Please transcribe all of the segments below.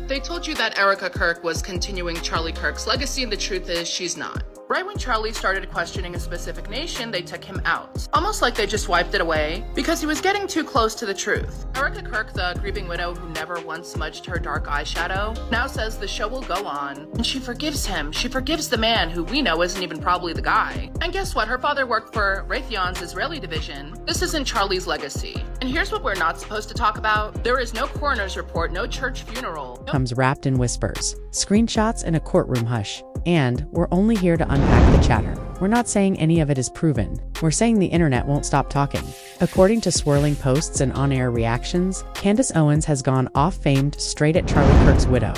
They told you that Erika Kirk was continuing Charlie Kirk's legacy, and the truth is she's not. Right when Charlie started questioning a specific nation, they took him out. Almost like they just wiped it away, because he was getting too close to the truth. Erika Kirk, the grieving widow who never once smudged her dark eyeshadow, now says the show will go on, and she forgives him. She forgives the man who we know isn't even probably the guy. And guess what? Her father worked for Raytheon's Israeli division. This isn't Charlie's legacy. And here's what we're not supposed to talk about. There is no coroner's report, no church funeral. Comes wrapped in whispers, screenshots, and a courtroom hush. And we're only here to unpack the chatter. We're not saying any of it is proven. We're saying the internet won't stop talking. According to swirling posts and on-air reactions, Candace Owens has gone off-famed straight at Charlie Kirk's widow.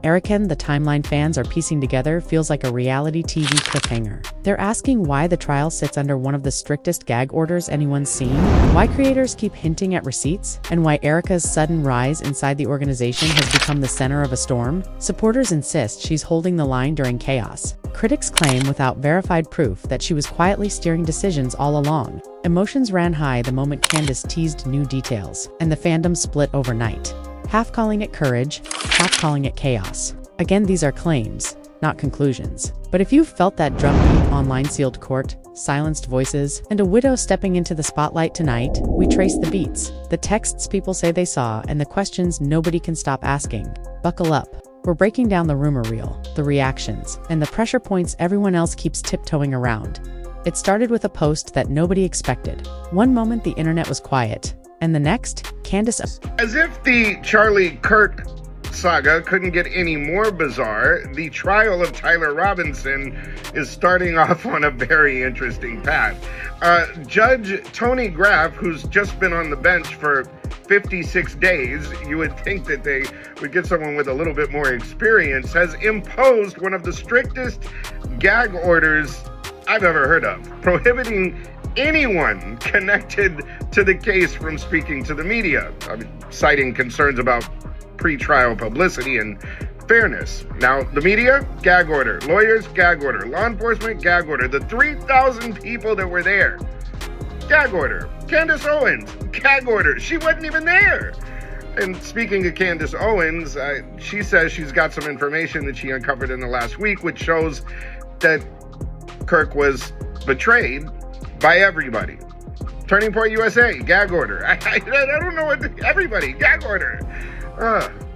Erika, the timeline fans are piecing together, feels like a reality TV cliffhanger. They're asking why the trial sits under one of the strictest gag orders anyone's seen, why creators keep hinting at receipts, and why Erika's sudden rise inside the organization has become the center of a storm. Supporters insist she's holding the line during chaos. Critics claim without verified proof that she was quietly steering decisions all along. Emotions ran high the moment Candace teased new details, and the fandom split overnight. Half calling it courage, half calling it chaos. Again, these are claims, not conclusions. But if you've felt that drumbeat online sealed court, silenced voices, and a widow stepping into the spotlight tonight, we trace the beats, the texts people say they saw, and the questions nobody can stop asking. Buckle up. We're breaking down the rumor reel, the reactions, and the pressure points everyone else keeps tiptoeing around. It started with a post that nobody expected. One moment the internet was quiet, and the next, Candace... As if the Charlie Kirk saga couldn't get any more bizarre, the trial of Tyler Robinson is starting off on a very interesting path. Judge Tony Graff, who's just been on the bench for 56 days, you would think that they would get someone with a little bit more experience, has imposed one of the strictest gag orders I've ever heard of, prohibiting anyone connected to the case from speaking to the media, citing concerns about pre-trial publicity and fairness. Now, the media, gag order. Lawyers, gag order. Law enforcement, gag order. The 3,000 people that were there, gag order. Candace Owens, gag order. She wasn't even there. And speaking of Candace Owens, she says she's got some information that she uncovered in the last week, which shows that Kirk was betrayed by everybody. Turning Point USA, gag order. I don't know what, everybody, gag order.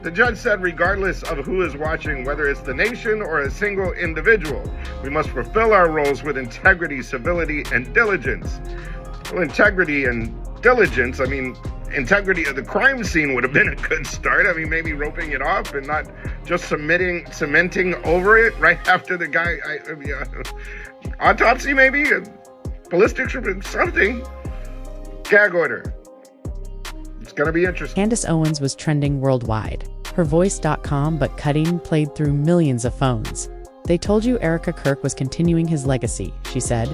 The judge said regardless of who is watching, whether it's the nation or a single individual, we must fulfill our roles with integrity, civility, and diligence. Well, integrity and diligence, integrity of the crime scene would have been a good start. Maybe roping it off and not just cementing over it right after the guy, autopsy maybe? Ballistics or something. Gag order. It's gonna be interesting. Candace Owens was trending worldwide. Her voice.com but cutting played through millions of phones. They told you Erika Kirk was continuing his legacy, she said.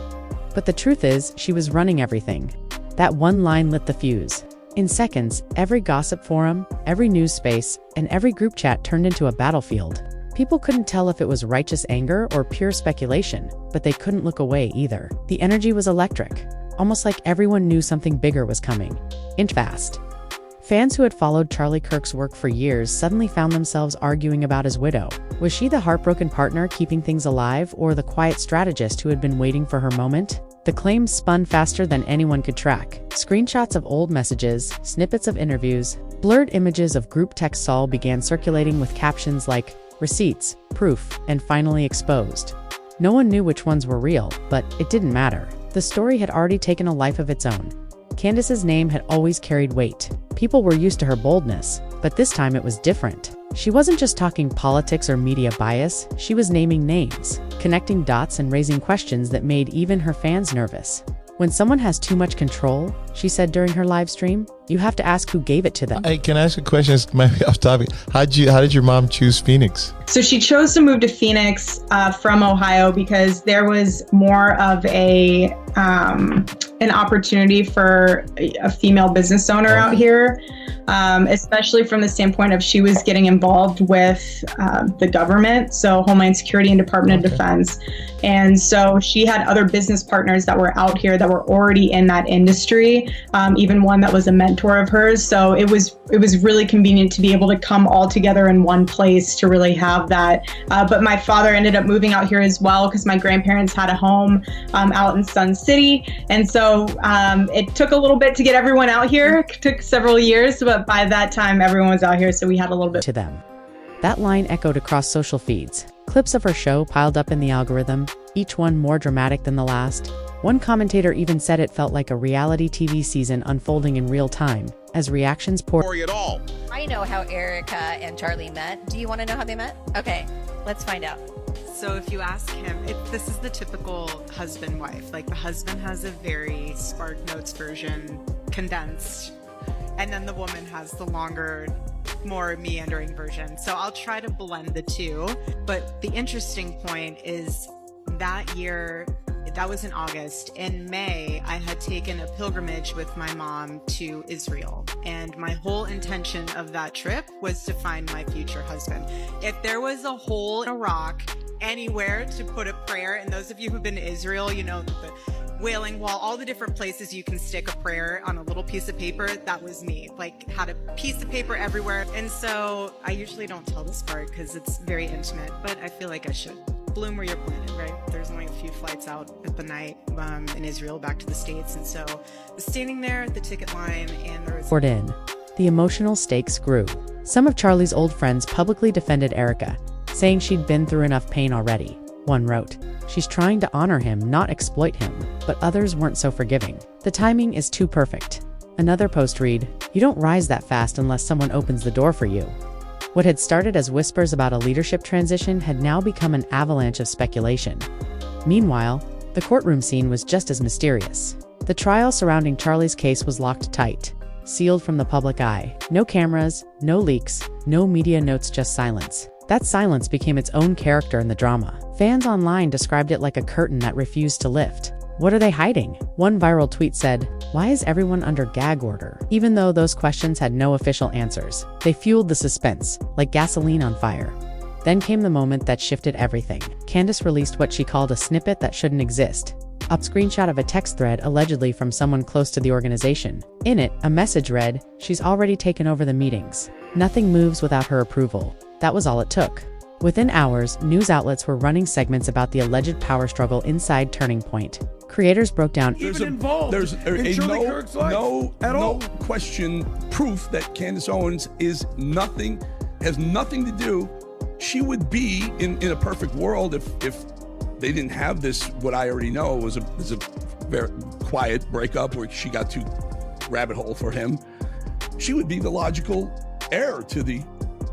But the truth is, she was running everything. That one line lit the fuse. In seconds, every gossip forum, every news space, and every group chat turned into a battlefield. People couldn't tell if it was righteous anger or pure speculation, but they couldn't look away either. The energy was electric, almost like everyone knew something bigger was coming. Fast. Fans who had followed Charlie Kirk's work for years suddenly found themselves arguing about his widow. Was she the heartbroken partner keeping things alive, or the quiet strategist who had been waiting for her moment? The claims spun faster than anyone could track. Screenshots of old messages, snippets of interviews, blurred images of group text all began circulating with captions like receipts, proof, and finally exposed. No one knew which ones were real, but it didn't matter. The story had already taken a life of its own. Candace's name had always carried weight. People were used to her boldness, but this time it was different. She wasn't just talking politics or media bias, she was naming names, connecting dots and raising questions that made even her fans nervous. When someone has too much control, she said during her live stream, you have to ask who gave it to them. Hey, can I ask a question? It's maybe off topic. How did your mom choose Phoenix? So she chose to move to Phoenix from Ohio because there was more of an opportunity for a female business owner out here, especially from the standpoint of she was getting involved with the government, so Homeland Security and Department of Defense. And so she had other business partners that were out here that were already in that industry. family, even one that was a mentor of hers. So it was really convenient to be able to come all together in one place to really have that. But my father ended up moving out here as well because my grandparents had a home out in Sun City. And so it took a little bit to get everyone out here. It took several years, but by that time, everyone was out here. So we had a little bit to them. That line echoed across social feeds. Clips of her show piled up in the algorithm, each one more dramatic than the last. One commentator even said it felt like a reality TV season unfolding in real time, as reactions poured. I know how Erika and Charlie met. Do you want to know how they met? Okay, let's find out. So if you ask him, this is the typical husband-wife. Like the husband has a very Spark Notes version, condensed, and then the woman has the longer, more meandering version. So I'll try to blend the two. But the interesting point is that year, that was in August. In May, I had taken a pilgrimage with my mom to Israel. And my whole intention of that trip was to find my future husband. If there was a hole in a rock anywhere to put a prayer, and those of you who've been to Israel, you know, the Wailing Wall, all the different places you can stick a prayer on a little piece of paper, that was me. Like, had a piece of paper everywhere. And so I usually don't tell this part because it's very intimate, but I feel like I should. Bloom where you're planted, right? There's only a few flights out at the night in Israel back to the States. And so I was standing there at the ticket line and there was... in. The emotional stakes grew. Some of Charlie's old friends publicly defended Erika, saying she'd been through enough pain already. One wrote, "She's trying to honor him, not exploit him," but others weren't so forgiving. "The timing is too perfect." Another post read, "You don't rise that fast unless someone opens the door for you." What had started as whispers about a leadership transition had now become an avalanche of speculation. Meanwhile, the courtroom scene was just as mysterious. The trial surrounding Charlie's case was locked tight, sealed from the public eye. No cameras, no leaks, no media notes, just silence. That silence became its own character in the drama. Fans online described it like a curtain that refused to lift. What are they hiding? One viral tweet said, "Why is everyone under gag order?" Even though those questions had no official answers, they fueled the suspense, like gasoline on fire. Then came the moment that shifted everything. Candace released what she called a snippet that shouldn't exist. A screenshot of a text thread allegedly from someone close to the organization. In it, a message read, "She's already taken over the meetings. Nothing moves without her approval." That was all it took. Within hours, news outlets were running segments about the alleged power struggle inside Turning Point. Creators broke down There's no question proof that Candace Owens has nothing to do. She would be in a perfect world if they didn't have this. What I already know was a very quiet breakup where she got too rabbit hole for him. She would be the logical heir to the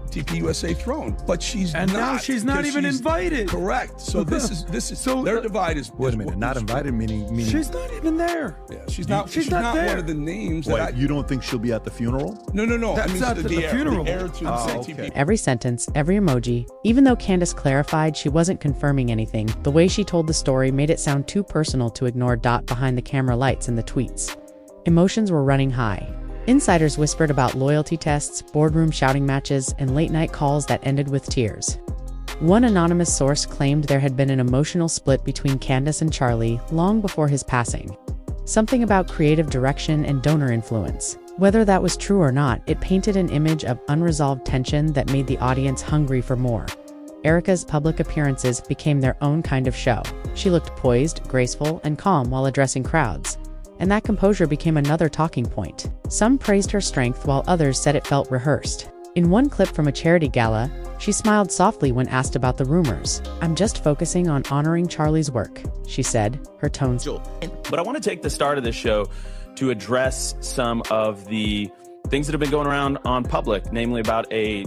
TPUSA throne, but she's not. And now she's not even invited. Correct. So this is so their divide is. Wait a minute, not invited meaning she's not even there. Yeah, she's not there. One of the names. Wait, you don't think she'll be at the funeral? No. That's not the funeral. The heir to okay. Every sentence, every emoji. Even though Candace clarified she wasn't confirming anything, the way she told the story made it sound too personal to ignore behind the camera lights in the tweets. Emotions were running high. Insiders whispered about loyalty tests, boardroom shouting matches, and late-night calls that ended with tears. One anonymous source claimed there had been an emotional split between Candace and Charlie long before his passing. Something about creative direction and donor influence. Whether that was true or not, it painted an image of unresolved tension that made the audience hungry for more. Erika's public appearances became their own kind of show. She looked poised, graceful, and calm while addressing crowds. And that composure became another talking point. Some praised her strength while others said it felt rehearsed. In one clip from a charity gala, she smiled softly when asked about the rumors. "I'm just focusing on honoring Charlie's work," she said, her tone. But I want to take the start of this show to address some of the things that have been going around on public, namely about a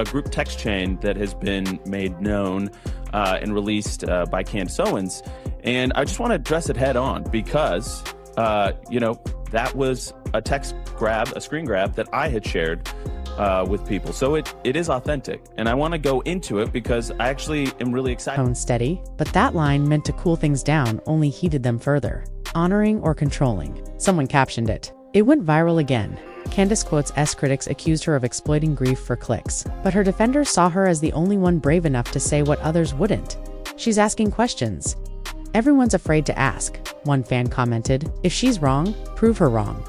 group text chain that has been made known and released by Candace Owens. And I just want to address it head on because, that was a screen grab that I had shared with people. So it is authentic. And I want to go into it because I actually am really excited. Tone steady, but that line meant to cool things down only heated them further. Honoring or controlling. Someone captioned it. It went viral again. Candace quotes critics accused her of exploiting grief for clicks, but her defenders saw her as the only one brave enough to say what others wouldn't. She's asking questions. Everyone's afraid to ask, one fan commented. If she's wrong, prove her wrong.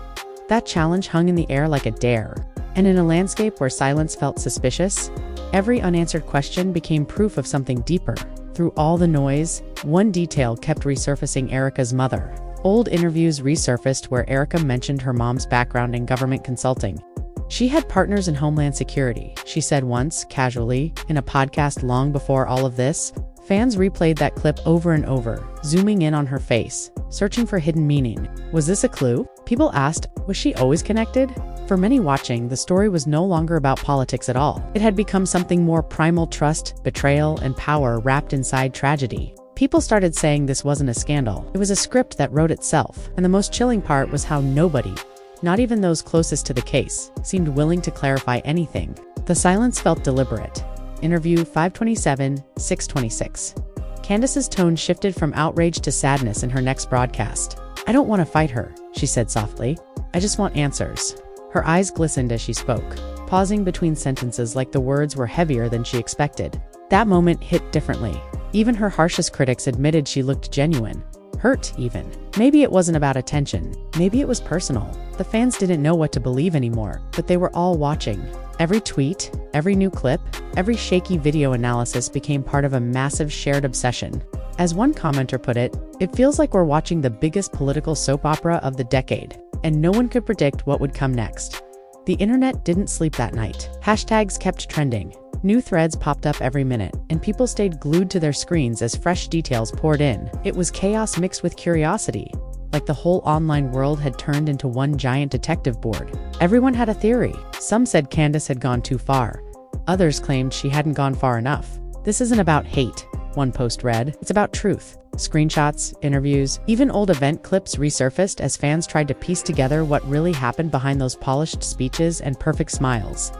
That challenge hung in the air like a dare. And in a landscape where silence felt suspicious, every unanswered question became proof of something deeper. Through all the noise, one detail kept resurfacing: Erika's mother. Old interviews resurfaced where Erika mentioned her mom's background in government consulting. She had partners in Homeland Security, she said once, casually, in a podcast long before all of this. Fans replayed that clip over and over, zooming in on her face, searching for hidden meaning. Was this a clue? People asked, was she always connected? For many watching, the story was no longer about politics at all. It had become something more primal: trust, betrayal, and power wrapped inside tragedy. People started saying this wasn't a scandal. It was a script that wrote itself. And the most chilling part was how nobody, not even those closest to the case, seemed willing to clarify anything. The silence felt deliberate. Interview 527, 626. Candace's tone shifted from outrage to sadness in her next broadcast. I don't want to fight her, she said softly. I just want answers. Her eyes glistened as she spoke, pausing between sentences like the words were heavier than she expected. That moment hit differently. Even her harshest critics admitted she looked genuine. Hurt, even. Maybe it wasn't about attention. Maybe it was personal. The fans didn't know what to believe anymore, but they were all watching. Every tweet, every new clip, every shaky video analysis became part of a massive shared obsession. As one commenter put it feels like we're watching the biggest political soap opera of the decade, and no one could predict what would come next. The internet didn't sleep that night. Hashtags kept trending. New threads popped up every minute, and people stayed glued to their screens as fresh details poured in. It was chaos mixed with curiosity, like the whole online world had turned into one giant detective board. Everyone had a theory. Some said Candace had gone too far. Others claimed she hadn't gone far enough. This isn't about hate, one post read. It's about truth. Screenshots, interviews, even old event clips resurfaced as fans tried to piece together what really happened behind those polished speeches and perfect smiles.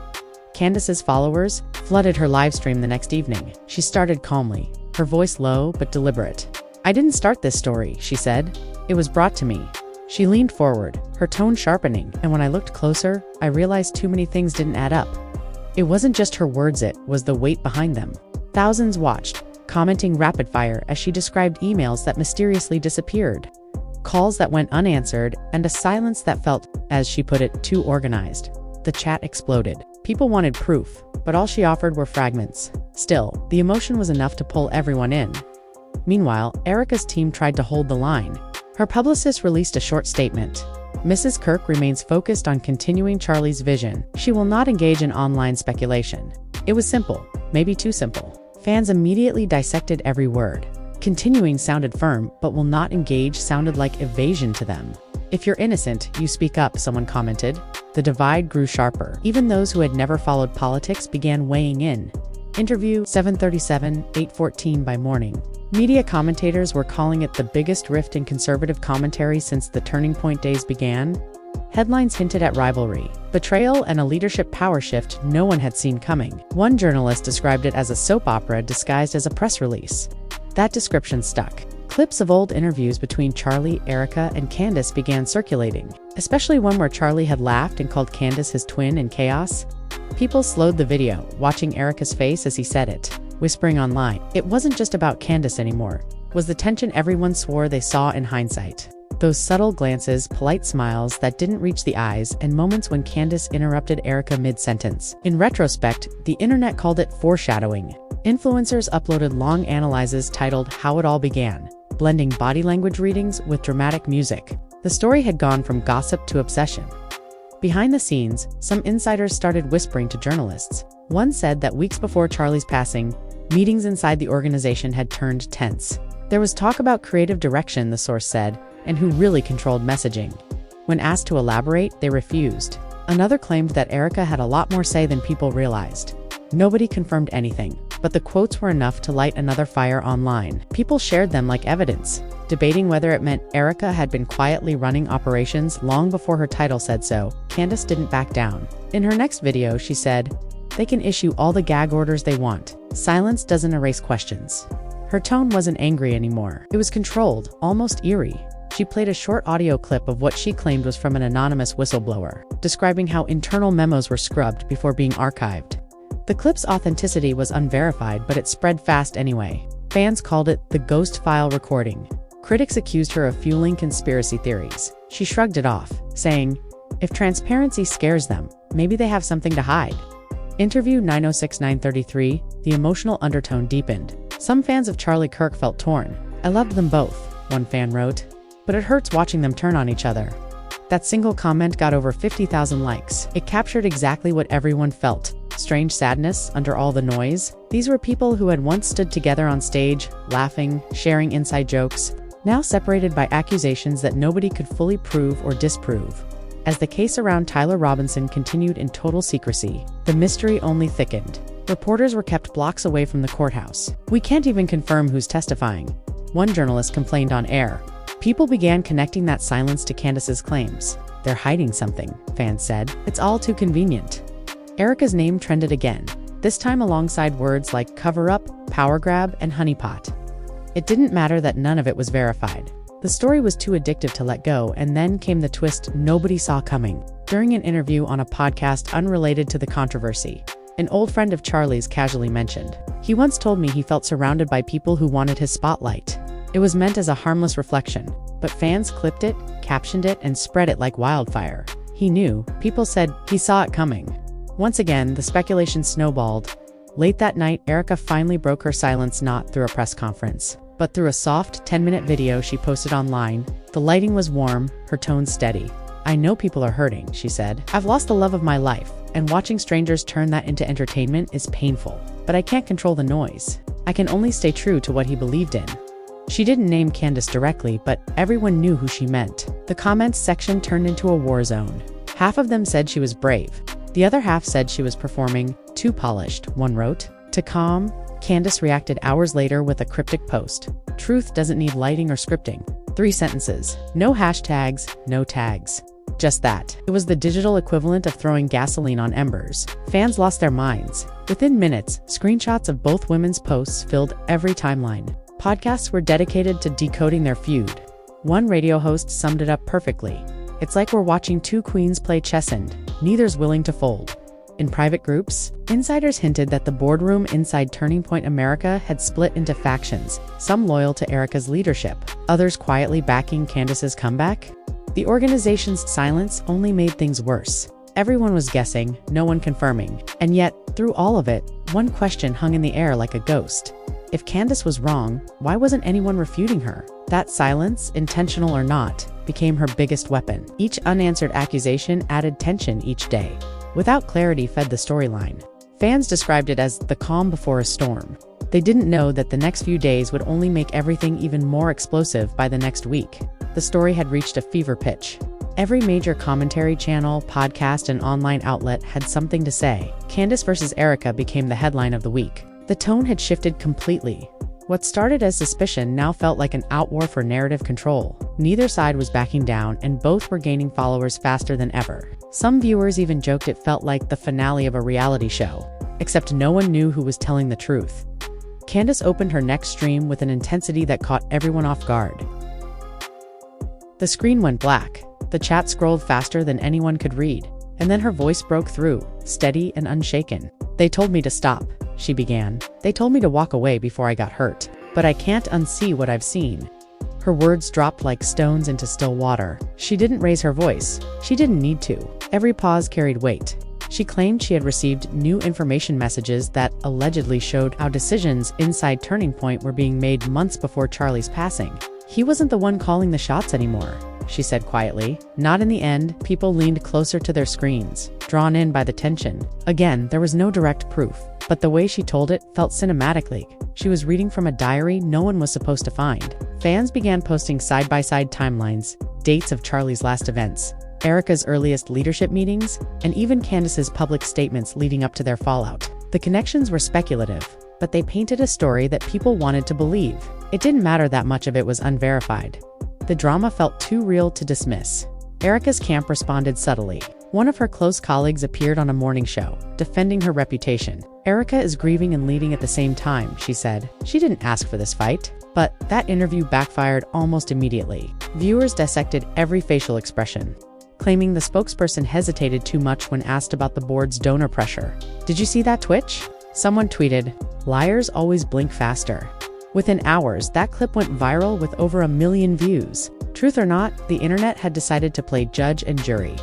Candace's followers flooded her livestream the next evening. She started calmly, her voice low but deliberate. I didn't start this story, she said. It was brought to me. She leaned forward, her tone sharpening, and when I looked closer, I realized too many things didn't add up. It wasn't just her words, it was the weight behind them. Thousands watched, commenting rapid fire as she described emails that mysteriously disappeared, calls that went unanswered, and a silence that felt, as she put it, too organized. The chat exploded. People wanted proof, but all she offered were fragments. Still, the emotion was enough to pull everyone in. Meanwhile, Erika's team tried to hold the line. Her publicist released a short statement. Mrs. Kirk remains focused on continuing Charlie's vision. She will not engage in online speculation. It was simple, maybe too simple. Fans immediately dissected every word. Continuing sounded firm, but will not engage sounded like evasion to them. If you're innocent, you speak up, someone commented. The divide grew sharper. Even those who had never followed politics began weighing in. Interview 737, 814 by morning. Media commentators were calling it the biggest rift in conservative commentary since the Turning Point days began. Headlines hinted at rivalry, betrayal, and a leadership power shift no one had seen coming. One journalist described it as a soap opera disguised as a press release. That description stuck. Clips of old interviews between Charlie, Erika, and Candace began circulating, especially one where Charlie had laughed and called Candace his twin in chaos. People slowed the video, watching Erika's face as he said it, whispering online. It wasn't just about Candace anymore. It was the tension everyone swore they saw in hindsight. Those subtle glances, polite smiles that didn't reach the eyes, and moments when Candace interrupted Erika mid-sentence. In retrospect, the internet called it foreshadowing. Influencers uploaded long analyses titled How It All Began, blending body language readings with dramatic music. The story had gone from gossip to obsession. Behind the scenes, some insiders started whispering to journalists. One said that weeks before Charlie's passing, meetings inside the organization had turned tense. There was talk about creative direction, the source said, and who really controlled messaging. When asked to elaborate, they refused. Another claimed that Erika had a lot more say than people realized. Nobody confirmed anything, but the quotes were enough to light another fire online. People shared them like evidence, debating whether it meant Erika had been quietly running operations long before her title said so. Candace didn't back down. In her next video, she said, "They can issue all the gag orders they want. Silence doesn't erase questions." Her tone wasn't angry anymore. It was controlled, almost eerie. She played a short audio clip of what she claimed was from an anonymous whistleblower, describing how internal memos were scrubbed before being archived. The clip's authenticity was unverified, but it spread fast anyway. Fans called it the ghost file recording. Critics accused her of fueling conspiracy theories. She shrugged it off, saying, "If transparency scares them, maybe they have something to hide." Interview 906933, the emotional undertone deepened. Some fans of Charlie Kirk felt torn. "I loved them both," one fan wrote, "but it hurts watching them turn on each other." That single comment got over 50,000 likes. It captured exactly what everyone felt. Strange sadness under all the noise. These were people who had once stood together on stage, laughing, sharing inside jokes, now separated by accusations that nobody could fully prove or disprove. As the case around Tyler Robinson continued in total secrecy, the mystery only thickened. Reporters were kept blocks away from the courthouse. "We can't even confirm who's testifying," one journalist complained on air. People began connecting that silence to Candace's claims. "They're hiding something," fans said. "It's all too convenient." Erika's name trended again, this time alongside words like cover-up, power grab, and honeypot. It didn't matter that none of it was verified. The story was too addictive to let go, and then came the twist nobody saw coming. During an interview on a podcast unrelated to the controversy, an old friend of Charlie's casually mentioned, "He once told me he felt surrounded by people who wanted his spotlight." It was meant as a harmless reflection, but fans clipped it, captioned it, and spread it like wildfire. He knew. People said he saw it coming. Once again, the speculation snowballed. Late that night, Erika finally broke her silence, not through a press conference, but through a soft 10-minute video she posted online. The lighting was warm, her tone steady. "I know people are hurting," she said. "I've lost the love of my life, and watching strangers turn that into entertainment is painful. But I can't control the noise. I can only stay true to what he believed in." She didn't name Candace directly, but everyone knew who she meant. The comments section turned into a war zone. Half of them said she was brave. The other half said she was performing too polished, one wrote. To calm, Candace reacted hours later with a cryptic post. "Truth doesn't need lighting or scripting." 3 sentences. No hashtags, no tags. Just that. It was the digital equivalent of throwing gasoline on embers. Fans lost their minds. Within minutes, screenshots of both women's posts filled every timeline. Podcasts were dedicated to decoding their feud. One radio host summed it up perfectly. "It's like we're watching 2 queens play chess and neither's willing to fold." In private groups, insiders hinted that the boardroom inside Turning Point America had split into factions, some loyal to Erika's leadership, others quietly backing Candace's comeback. The organization's silence only made things worse. Everyone was guessing, no one confirming. And yet, through all of it, one question hung in the air like a ghost. If Candace was wrong, why wasn't anyone refuting her? That silence, intentional or not, became her biggest weapon. Each unanswered accusation added tension each day. Without clarity fed the storyline. Fans described it as the calm before a storm. They didn't know that the next few days would only make everything even more explosive by the next week. The story had reached a fever pitch. Every major commentary channel, podcast, and online outlet had something to say. Candace versus Erika became the headline of the week. The tone had shifted completely. What started as suspicion now felt like an outwar for narrative control. Neither side was backing down, and both were gaining followers faster than ever. Some viewers even joked it felt like the finale of a reality show, except no one knew who was telling the truth. Candace opened her next stream with an intensity that caught everyone off guard. The screen went black. The chat scrolled faster than anyone could read, and then her voice broke through, steady and unshaken. "They told me to stop," she began. "They told me to walk away before I got hurt. But I can't unsee what I've seen." Her words dropped like stones into still water. She didn't raise her voice. She didn't need to. Every pause carried weight. She claimed she had received new information messages that allegedly showed how decisions inside Turning Point were being made months before Charlie's passing. "He wasn't the one calling the shots anymore," she said quietly. Not in the end. People leaned closer to their screens, drawn in by the tension. Again, there was no direct proof, but the way she told it felt cinematically. She was reading from a diary no one was supposed to find. Fans began posting side-by-side timelines, dates of Charlie's last events, Erika's earliest leadership meetings, and even Candace's public statements leading up to their fallout. The connections were speculative, but they painted a story that people wanted to believe. It didn't matter that much of it was unverified. The drama felt too real to dismiss. Erika's camp responded subtly. One of her close colleagues appeared on a morning show, defending her reputation. "Erika is grieving and leading at the same time," she said. "She didn't ask for this fight." But that interview backfired almost immediately. Viewers dissected every facial expression, claiming the spokesperson hesitated too much when asked about the board's donor pressure. "Did you see that twitch?" Someone tweeted, "Liars always blink faster." Within hours, that clip went viral with over 1 million views. Truth or not, the internet had decided to play judge and jury.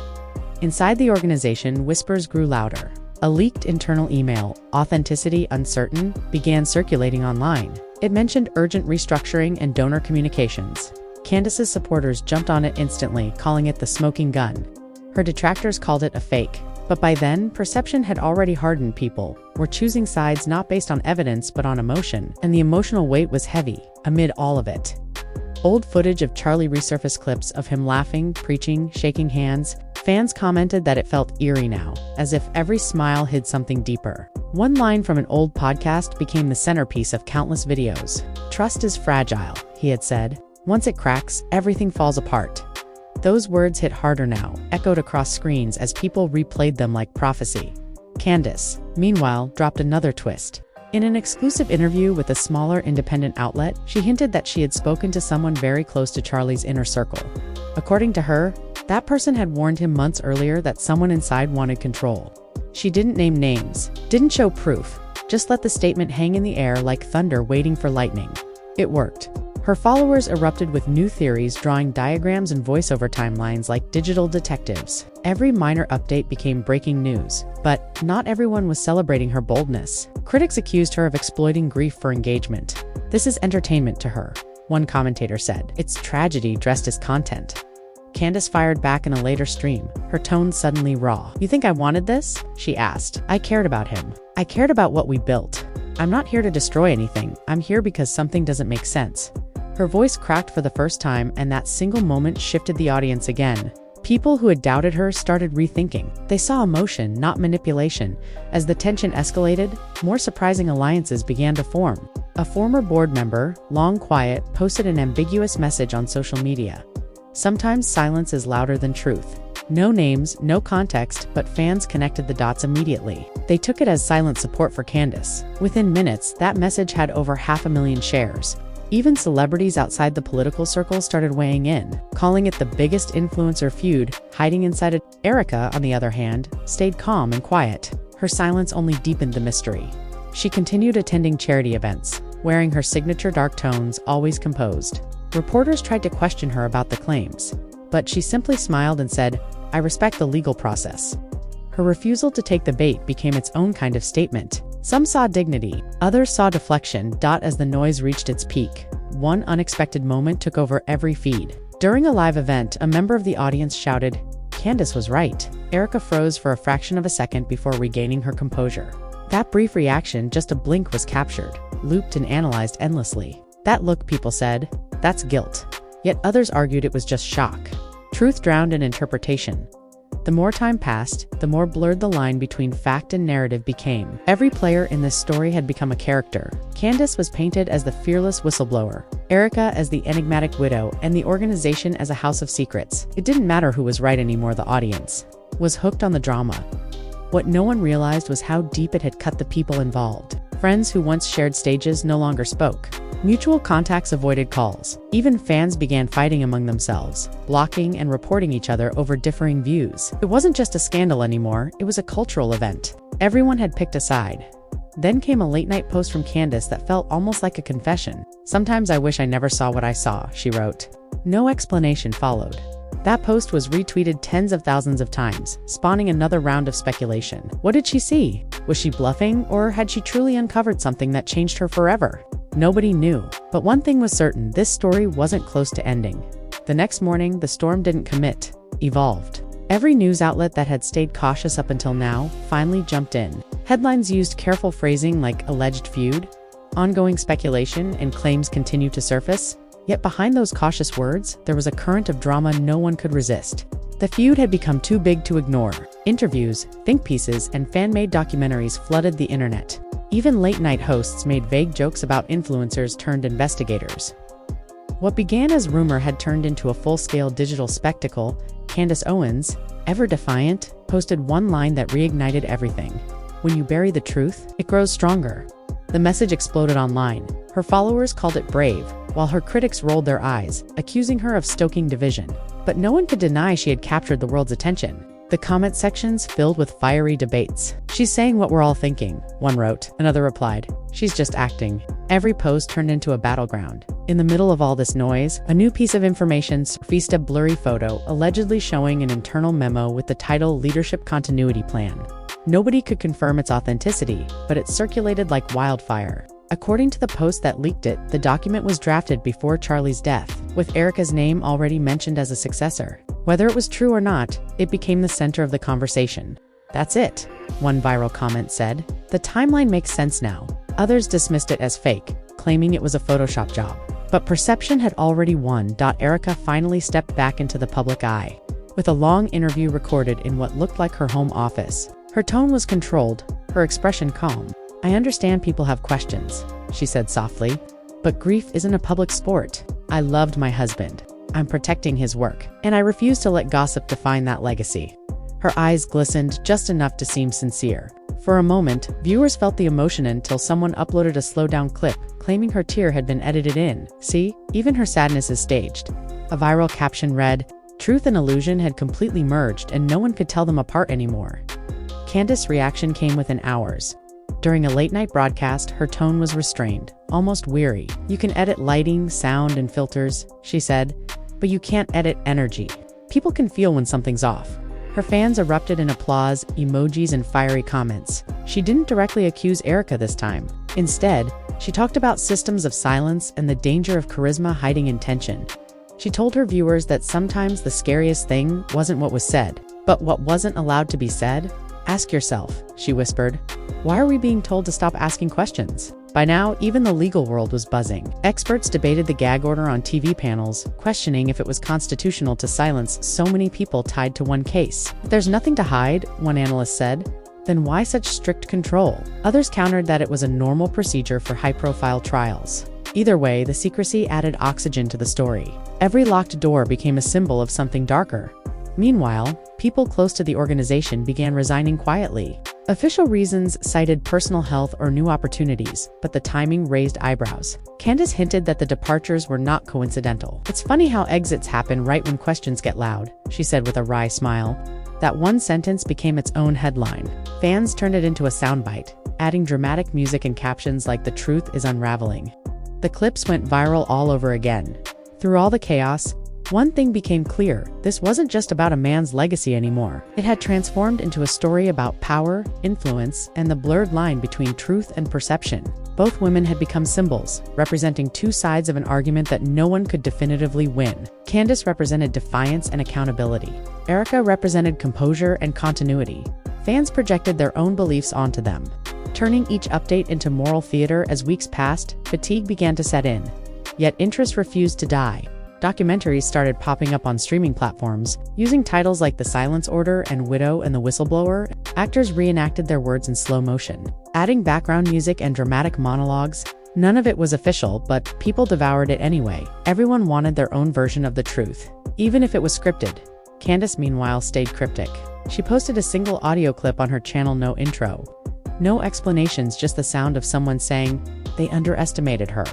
Inside the organization, whispers grew louder. A leaked internal email, authenticity uncertain, began circulating online. It mentioned urgent restructuring and donor communications. Candace's supporters jumped on it instantly, calling it the smoking gun. Her detractors called it a fake. But by then, perception had already hardened. People were choosing sides not based on evidence but on emotion, and the emotional weight was heavy amid all of it. Old footage of Charlie resurfaced clips of him laughing, preaching, shaking hands. Fans commented that it felt eerie now, as if every smile hid something deeper. One line from an old podcast became the centerpiece of countless videos. "Trust is fragile," he had said. "Once it cracks, everything falls apart." Those words hit harder now, echoed across screens as people replayed them like prophecy. Candace, meanwhile, dropped another twist. In an exclusive interview with a smaller independent outlet, she hinted that she had spoken to someone very close to Charlie's inner circle. According to her, that person had warned him months earlier that someone inside wanted control. She didn't name names, didn't show proof, just let the statement hang in the air like thunder waiting for lightning. It worked. Her followers erupted with new theories, drawing diagrams and voiceover timelines like digital detectives. Every minor update became breaking news, but not everyone was celebrating her boldness. Critics accused her of exploiting grief for engagement. "This is entertainment to her," one commentator said. "It's tragedy dressed as content." Candace fired back in a later stream, her tone suddenly raw. "You think I wanted this?" she asked. "I cared about him. I cared about what we built. I'm not here to destroy anything. I'm here because something doesn't make sense." Her voice cracked for the first time, and that single moment shifted the audience again. People who had doubted her started rethinking. They saw emotion, not manipulation. As the tension escalated, more surprising alliances began to form. A former board member, long quiet, posted an ambiguous message on social media. "Sometimes silence is louder than truth." No names, no context, but fans connected the dots immediately. They took it as silent support for Candace. Within minutes, that message had over 500,000 shares. Even celebrities outside the political circle started weighing in, calling it the biggest influencer feud, hiding inside it. Erika, on the other hand, stayed calm and quiet. Her silence only deepened the mystery. She continued attending charity events, wearing her signature dark tones, always composed. Reporters tried to question her about the claims, but she simply smiled and said, "I respect the legal process." Her refusal to take the bait became its own kind of statement. Some saw dignity, others saw deflection. As the noise reached its peak, one unexpected moment took over every feed. During a live event, a member of the audience shouted, "Candace was right." Erika froze for a fraction of a second before regaining her composure. That brief reaction, just a blink, was captured, looped and analyzed endlessly. "That look," people said, "that's guilt." Yet others argued it was just shock. Truth drowned in interpretation. The more time passed, the more blurred the line between fact and narrative became. Every player in this story had become a character. Candace was painted as the fearless whistleblower, Erika as the enigmatic widow, and the organization as a house of secrets. It didn't matter who was right anymore. The audience was hooked on the drama. What no one realized was how deep it had cut the people involved. Friends who once shared stages no longer spoke. Mutual contacts avoided calls. Even fans began fighting among themselves, blocking and reporting each other over differing views. It wasn't just a scandal anymore, it was a cultural event. Everyone had picked a side. Then came a late-night post from Candace that felt almost like a confession. "Sometimes I wish I never saw what I saw," she wrote. No explanation followed. That post was retweeted tens of thousands of times, spawning another round of speculation. What did she see? Was she bluffing, or had she truly uncovered something that changed her forever? Nobody knew. But one thing was certain, this story wasn't close to ending. The next morning, the storm didn't commit, evolved. Every news outlet that had stayed cautious up until now finally jumped in. Headlines used careful phrasing like alleged feud. Ongoing speculation and claims continued to surface. Yet behind those cautious words, there was a current of drama no one could resist. The feud had become too big to ignore. Interviews, think pieces, and fan-made documentaries flooded the internet. Even late-night hosts made vague jokes about influencers turned investigators. What began as rumor had turned into a full-scale digital spectacle. Candace Owens, ever defiant, posted one line that reignited everything. "When you bury the truth, it grows stronger." The message exploded online. Her followers called it brave, while her critics rolled their eyes, accusing her of stoking division. But no one could deny she had captured the world's attention. The comment sections filled with fiery debates. "She's saying what we're all thinking," one wrote. Another replied, "She's just acting." Every post turned into a battleground. In the middle of all this noise, a new piece of information surfaced, a blurry photo allegedly showing an internal memo with the title Leadership Continuity Plan. Nobody could confirm its authenticity, but it circulated like wildfire. According to the post that leaked it, the document was drafted before Charlie's death, with Erika's name already mentioned as a successor. Whether it was true or not, it became the center of the conversation. "That's it," one viral comment said. "The timeline makes sense now." Others dismissed it as fake, claiming it was a Photoshop job. But perception had already won. Erika finally stepped back into the public eye, with a long interview recorded in what looked like her home office. Her tone was controlled, her expression calm. "I understand people have questions," she said softly, "but grief isn't a public sport. I loved my husband. I'm protecting his work, and I refuse to let gossip define that legacy." Her eyes glistened just enough to seem sincere. For a moment, viewers felt the emotion until someone uploaded a slowed-down clip, claiming her tear had been edited in. "See, even her sadness is staged." A viral caption read, "Truth and illusion had completely merged and no one could tell them apart anymore." Candace's reaction came within hours. During a late-night broadcast, her tone was restrained, almost weary. "You can edit lighting, sound, and filters," she said, "but you can't edit energy. People can feel when something's off." Her fans erupted in applause, emojis, and fiery comments. She didn't directly accuse Erika this time. Instead, she talked about systems of silence and the danger of charisma hiding intention. She told her viewers that sometimes the scariest thing wasn't what was said, but what wasn't allowed to be said. "Ask yourself," she whispered, "why are we being told to stop asking questions?" By now, even the legal world was buzzing. Experts debated the gag order on TV panels, questioning if it was constitutional to silence so many people tied to one case. "There's nothing to hide," one analyst said. "Then why such strict control?" Others countered that it was a normal procedure for high-profile trials. Either way, the secrecy added oxygen to the story. Every locked door became a symbol of something darker. Meanwhile, people close to the organization began resigning quietly. Official reasons cited personal health or new opportunities, but the timing raised eyebrows. Candace hinted that the departures were not coincidental. "It's funny how exits happen right when questions get loud," she said with a wry smile. That one sentence became its own headline. Fans turned it into a soundbite, adding dramatic music and captions like "The truth is unraveling." The clips went viral all over again. Through all the chaos, one thing became clear: this wasn't just about a man's legacy anymore. It had transformed into a story about power, influence, and the blurred line between truth and perception. Both women had become symbols, representing two sides of an argument that no one could definitively win. Candace represented defiance and accountability. Erika represented composure and continuity. Fans projected their own beliefs onto them, turning each update into moral theater. As weeks passed, fatigue began to set in. Yet interest refused to die. Documentaries started popping up on streaming platforms, using titles like The Silence Order and Widow and the Whistleblower. Actors reenacted their words in slow motion, adding background music and dramatic monologues. None of it was official, but people devoured it anyway. Everyone wanted their own version of the truth, even if it was scripted. Candace, meanwhile, stayed cryptic. She posted a single audio clip on her channel, no intro. No explanations, just the sound of someone saying, "They underestimated her."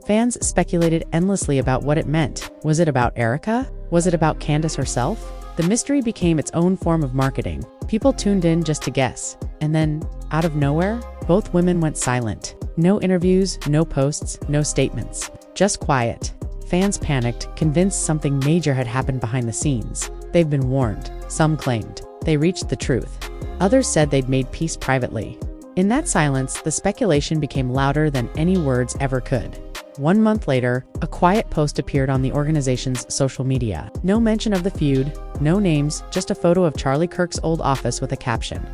Fans speculated endlessly about what it meant. Was it about Erika? Was it about Candace herself? The mystery became its own form of marketing. People tuned in just to guess. And then, out of nowhere, both women went silent. No interviews, no posts, no statements. Just quiet. Fans panicked, convinced something major had happened behind the scenes. "They've been warned," some claimed. "They reached the truth." Others said they'd made peace privately. In that silence, the speculation became louder than any words ever could. 1 month later, a quiet post appeared on the organization's social media. No mention of the feud, no names, just a photo of Charlie Kirk's old office with a caption,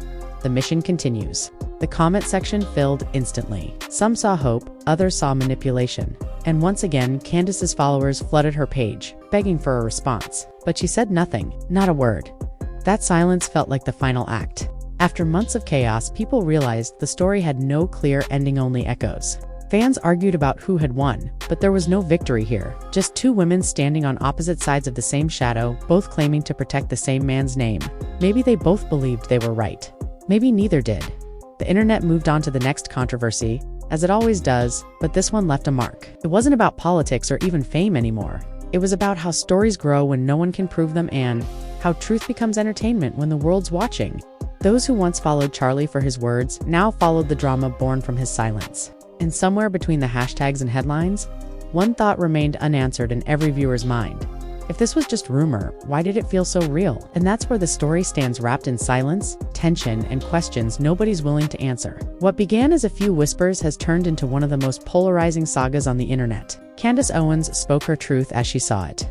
"The mission continues." The comment section filled instantly. Some saw hope, others saw manipulation. And once again, Candace's followers flooded her page, begging for a response. But she said nothing, not a word. That silence felt like the final act. After months of chaos, people realized the story had no clear ending, only echoes. Fans argued about who had won, but there was no victory here. Just two women standing on opposite sides of the same shadow, both claiming to protect the same man's name. Maybe they both believed they were right. Maybe neither did. The internet moved on to the next controversy, as it always does, but this one left a mark. It wasn't about politics or even fame anymore. It was about how stories grow when no one can prove them, and how truth becomes entertainment when the world's watching. Those who once followed Charlie for his words now followed the drama born from his silence. And somewhere between the hashtags and headlines, one thought remained unanswered in every viewer's mind. If this was just rumor, why did it feel so real? And that's where the story stands, wrapped in silence, tension, and questions nobody's willing to answer. What began as a few whispers has turned into one of the most polarizing sagas on the internet. Candace Owens spoke her truth as she saw it.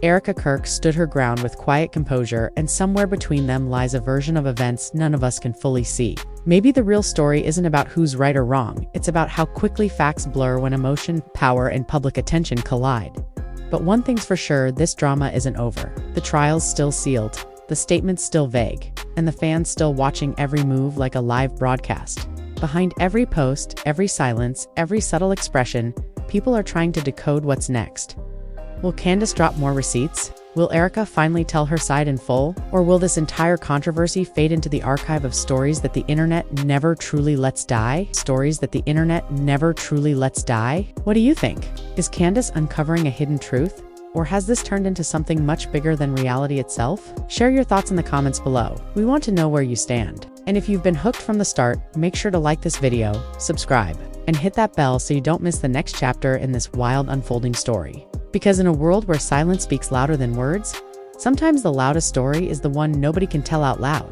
Erika Kirk stood her ground with quiet composure, and somewhere between them lies a version of events none of us can fully see. Maybe the real story isn't about who's right or wrong, it's about how quickly facts blur when emotion, power, and public attention collide. But one thing's for sure, this drama isn't over. The trial's still sealed, the statements still vague, and the fans still watching every move like a live broadcast. Behind every post, every silence, every subtle expression, people are trying to decode what's next. Will Candace drop more receipts? Will Erika finally tell her side in full? Or will this entire controversy fade into the archive of stories that the internet never truly lets die? Stories that the internet never truly lets die? What do you think? Is Candace uncovering a hidden truth? Or has this turned into something much bigger than reality itself? Share your thoughts in the comments below. We want to know where you stand. And if you've been hooked from the start, make sure to like this video, subscribe, and hit that bell so you don't miss the next chapter in this wild unfolding story. Because in a world where silence speaks louder than words, sometimes the loudest story is the one nobody can tell out loud.